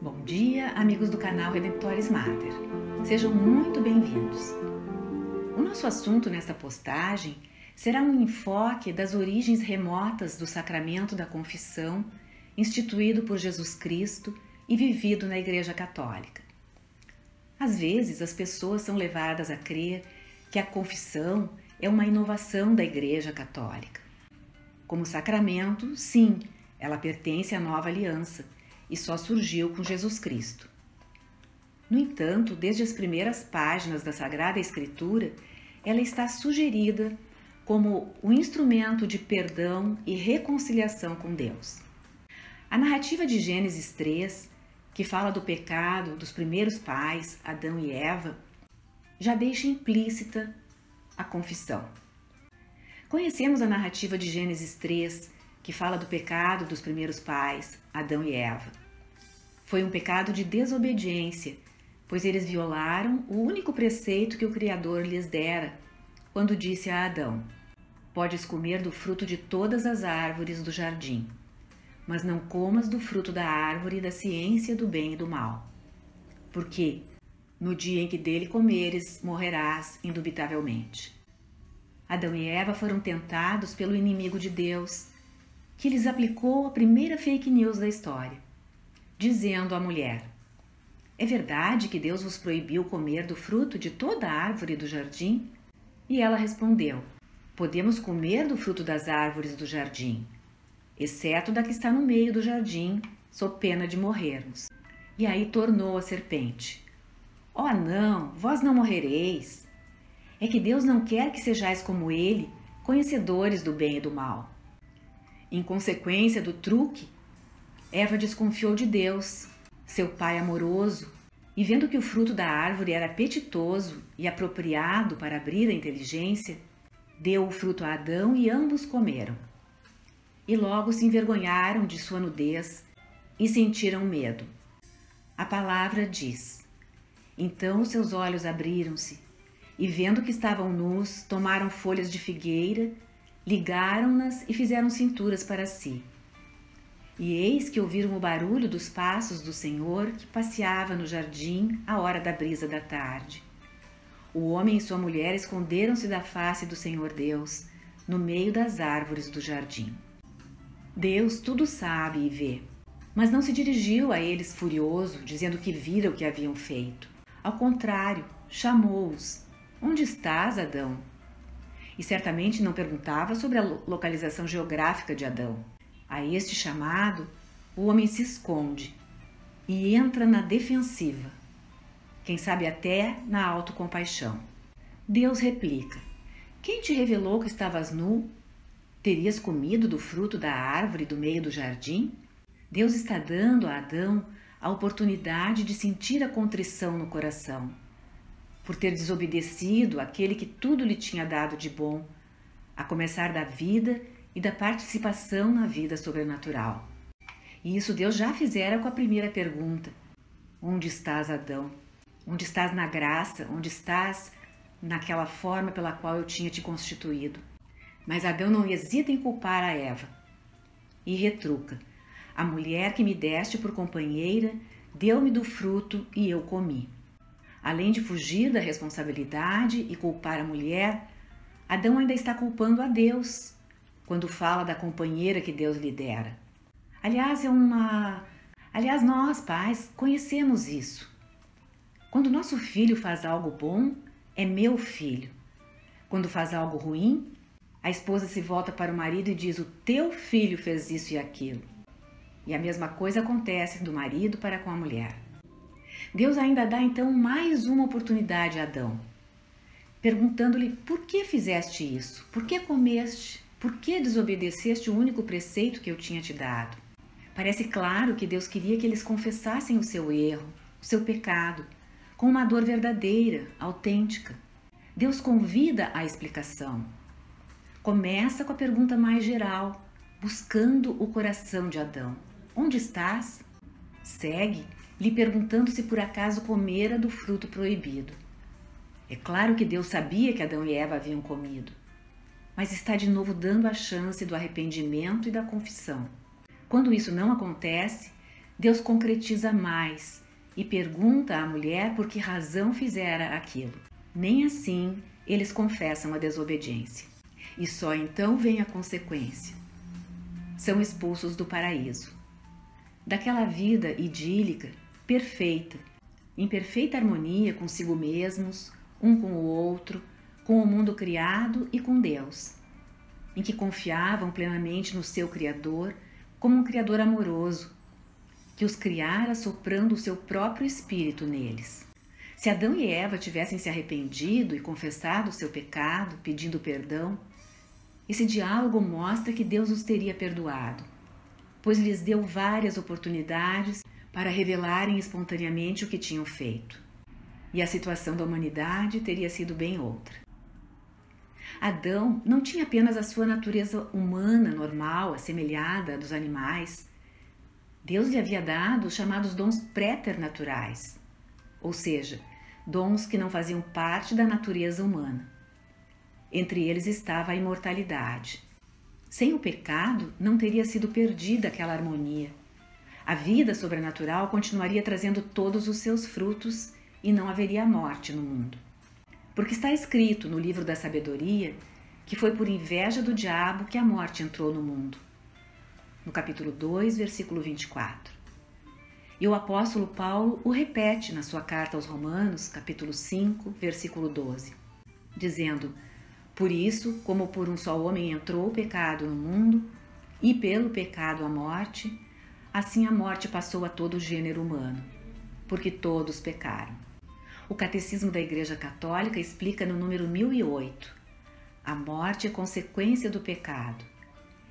Bom dia, amigos do canal Redemptoris Mater. Sejam muito bem-vindos. O nosso assunto nesta postagem será um enfoque das origens remotas do sacramento da confissão, instituído por Jesus Cristo e vivido na Igreja Católica. Às vezes, as pessoas são levadas a crer que a confissão é uma inovação da Igreja Católica. Como sacramento, sim, ela pertence à Nova Aliança e só surgiu com Jesus Cristo. No entanto, desde as primeiras páginas da Sagrada Escritura, ela está sugerida como um instrumento de perdão e reconciliação com Deus. A narrativa de Gênesis 3, que fala do pecado dos primeiros pais, Adão e Eva, já deixa implícita a confissão. Conhecemos a narrativa de Gênesis 3, que fala do pecado dos primeiros pais, Adão e Eva. Foi um pecado de desobediência, pois eles violaram o único preceito que o Criador lhes dera, quando disse a Adão: "Podes comer do fruto de todas as árvores do jardim, mas não comas do fruto da árvore da ciência do bem e do mal. Porque no dia em que dele comeres, morrerás indubitavelmente." Adão e Eva foram tentados pelo inimigo de Deus, que lhes aplicou a primeira fake news da história, dizendo à mulher: "É verdade que Deus vos proibiu comer do fruto de toda a árvore do jardim?" E ela respondeu: "Podemos comer do fruto das árvores do jardim, exceto da que está no meio do jardim, sob pena de morrermos." E aí tornou a serpente: "Ó não, vós não morrereis. É que Deus não quer que sejais como Ele, conhecedores do bem e do mal." Em consequência do truque, Eva desconfiou de Deus, seu pai amoroso, e vendo que o fruto da árvore era apetitoso e apropriado para abrir a inteligência, deu o fruto a Adão e ambos comeram. E logo se envergonharam de sua nudez e sentiram medo. A palavra diz: "Então os seus olhos abriram-se, e vendo que estavam nus, tomaram folhas de figueira, ligaram-nas e fizeram cinturas para si. E eis que ouviram o barulho dos passos do Senhor que passeava no jardim à hora da brisa da tarde. O homem e sua mulher esconderam-se da face do Senhor Deus, no meio das árvores do jardim." Deus tudo sabe e vê, mas não se dirigiu a eles furioso, dizendo que vira o que haviam feito. Ao contrário, chamou-os: "Onde estás, Adão?" E certamente não perguntava sobre a localização geográfica de Adão. A este chamado, o homem se esconde e entra na defensiva, quem sabe até na autocompaixão. Deus replica: "Quem te revelou que estavas nu? Terias comido do fruto da árvore do meio do jardim?" Deus está dando a Adão a oportunidade de sentir a contrição no coração, por ter desobedecido aquele que tudo lhe tinha dado de bom, a começar da vida e da participação na vida sobrenatural. E isso Deus já fizera com a primeira pergunta: "Onde estás, Adão? Onde estás na graça? Onde estás naquela forma pela qual eu tinha te constituído?" Mas Adão não hesita em culpar a Eva e retruca: "A mulher que me deste por companheira deu-me do fruto e eu comi." Além de fugir da responsabilidade e culpar a mulher, Adão ainda está culpando a Deus quando fala da companheira que Deus lhe dera. Aliás, nós, pais, conhecemos isso. Quando nosso filho faz algo bom, é meu filho. Quando faz algo ruim, a esposa se volta para o marido e diz: "O teu filho fez isso e aquilo." E a mesma coisa acontece do marido para com a mulher. Deus ainda dá então mais uma oportunidade a Adão, perguntando-lhe: "Por que fizeste isso? Por que comeste? Por que desobedeceste o único preceito que eu tinha te dado?" Parece claro que Deus queria que eles confessassem o seu erro, o seu pecado, com uma dor verdadeira, autêntica. Deus convida à explicação. Começa com a pergunta mais geral, buscando o coração de Adão: "Onde estás?" Segue lhe perguntando se por acaso comera do fruto proibido. É claro que Deus sabia que Adão e Eva haviam comido, mas está de novo dando a chance do arrependimento e da confissão. Quando isso não acontece, Deus concretiza mais e pergunta à mulher por que razão fizera aquilo. Nem assim eles confessam a desobediência. E só então vem a consequência. São expulsos do paraíso. Daquela vida idílica, perfeita, em perfeita harmonia consigo mesmos, um com o outro, com o mundo criado e com Deus, em que confiavam plenamente no seu Criador como um Criador amoroso, que os criara soprando o seu próprio espírito neles. Se Adão e Eva tivessem se arrependido e confessado o seu pecado, pedindo perdão, esse diálogo mostra que Deus os teria perdoado, pois lhes deu várias oportunidades para revelarem espontaneamente o que tinham feito. E a situação da humanidade teria sido bem outra. Adão não tinha apenas a sua natureza humana normal, assemelhada à dos animais. Deus lhe havia dado os chamados dons préternaturais, ou seja, dons que não faziam parte da natureza humana. Entre eles estava a imortalidade. Sem o pecado, não teria sido perdida aquela harmonia. A vida sobrenatural continuaria trazendo todos os seus frutos e não haveria morte no mundo. Porque está escrito no livro da sabedoria que foi por inveja do diabo que a morte entrou no mundo. No capítulo 2, versículo 24. E o apóstolo Paulo o repete na sua carta aos Romanos, capítulo 5, versículo 12, dizendo: por isso, como por um só homem entrou o pecado no mundo, e pelo pecado a morte, assim a morte passou a todo o gênero humano, porque todos pecaram. O Catecismo da Igreja Católica explica no número 1008: a morte é consequência do pecado.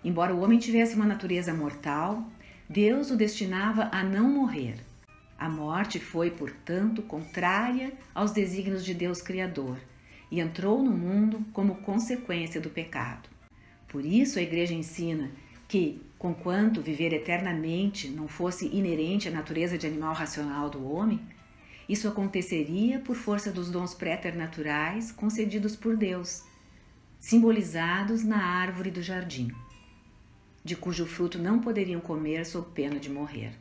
Embora o homem tivesse uma natureza mortal, Deus o destinava a não morrer. A morte foi, portanto, contrária aos desígnios de Deus Criador e entrou no mundo como consequência do pecado. Por isso a Igreja ensina que, conquanto viver eternamente não fosse inerente à natureza de animal racional do homem, isso aconteceria por força dos dons préternaturais concedidos por Deus, simbolizados na árvore do jardim, de cujo fruto não poderiam comer sob pena de morrer.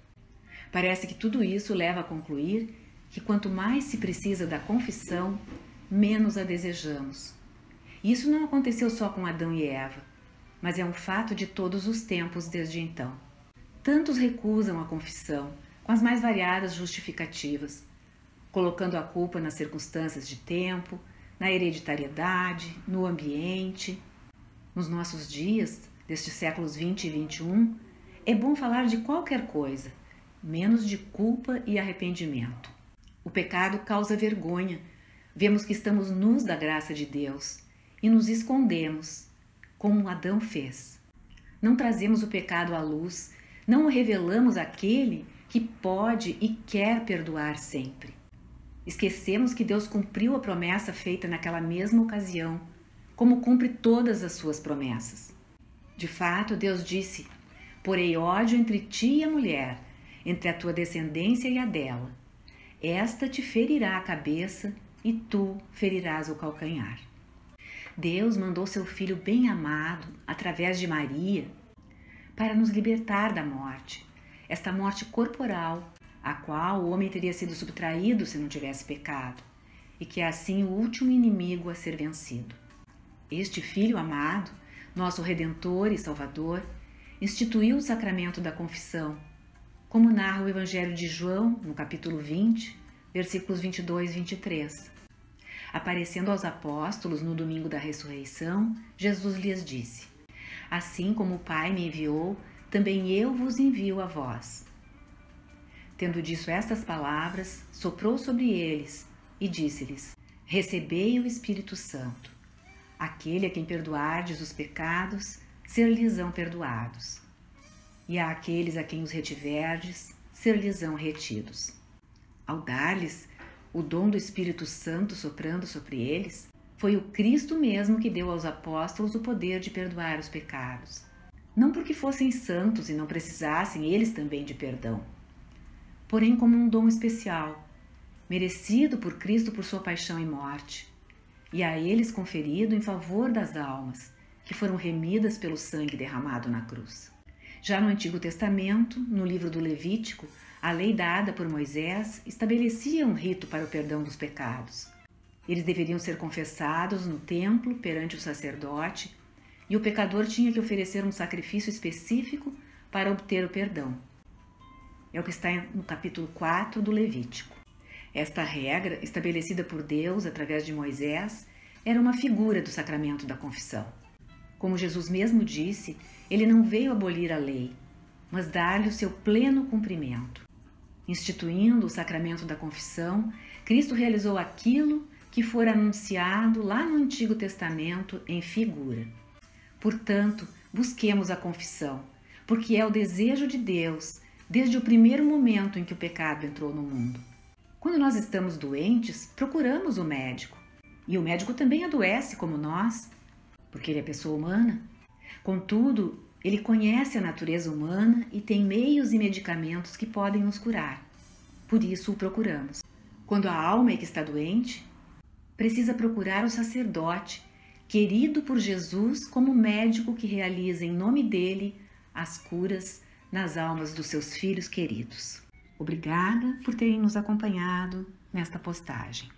Parece que tudo isso leva a concluir que quanto mais se precisa da confissão, menos a desejamos. Isso não aconteceu só com Adão e Eva, mas é um fato de todos os tempos desde então. Tantos recusam a confissão, com as mais variadas justificativas, colocando a culpa nas circunstâncias de tempo, na hereditariedade, no ambiente. Nos nossos dias, destes séculos 20 e 21, é bom falar de qualquer coisa, menos de culpa e arrependimento. O pecado causa vergonha. Vemos que estamos nus da graça de Deus e nos escondemos, como Adão fez. Não trazemos o pecado à luz, não o revelamos àquele que pode e quer perdoar sempre. Esquecemos que Deus cumpriu a promessa feita naquela mesma ocasião, como cumpre todas as suas promessas. De fato, Deus disse: porei ódio entre ti e a mulher, entre a tua descendência e a dela. Esta te ferirá a cabeça e tu ferirás o calcanhar. Deus mandou seu Filho bem amado, através de Maria, para nos libertar da morte, esta morte corporal, a qual o homem teria sido subtraído se não tivesse pecado, e que é assim o último inimigo a ser vencido. Este Filho amado, nosso Redentor e Salvador, instituiu o sacramento da confissão, como narra o Evangelho de João, no capítulo 20, versículos 22 e 23. Aparecendo aos apóstolos no domingo da ressurreição, Jesus lhes disse: assim como o Pai me enviou, também eu vos envio a vós. Tendo dito estas palavras, soprou sobre eles e disse-lhes: recebei o Espírito Santo. Aquele a quem perdoardes os pecados, ser-lhes-ão perdoados. E àqueles a quem os retiverdes, ser-lhes-ão retidos. Ao dar-lhes o dom do Espírito Santo soprando sobre eles, foi o Cristo mesmo que deu aos apóstolos o poder de perdoar os pecados. Não porque fossem santos e não precisassem eles também de perdão, porém como um dom especial, merecido por Cristo por sua paixão e morte, e a eles conferido em favor das almas, que foram remidas pelo sangue derramado na cruz. Já no Antigo Testamento, no livro do Levítico, a lei dada por Moisés estabelecia um rito para o perdão dos pecados. Eles deveriam ser confessados no templo perante o sacerdote e o pecador tinha que oferecer um sacrifício específico para obter o perdão. É o que está no capítulo 4 do Levítico. Esta regra, estabelecida por Deus através de Moisés, era uma figura do sacramento da confissão. Como Jesus mesmo disse, ele não veio abolir a lei, mas dar-lhe o seu pleno cumprimento. Instituindo o sacramento da confissão, Cristo realizou aquilo que fora anunciado lá no Antigo Testamento em figura. Portanto, busquemos a confissão, porque é o desejo de Deus desde o primeiro momento em que o pecado entrou no mundo. Quando nós estamos doentes, procuramos o médico. E o médico também adoece como nós, porque ele é pessoa humana. Contudo, ele conhece a natureza humana e tem meios e medicamentos que podem nos curar. Por isso o procuramos. Quando a alma é que está doente, precisa procurar o sacerdote, querido por Jesus como médico que realiza em nome dele as curas nas almas dos seus filhos queridos. Obrigada por terem nos acompanhado nesta postagem.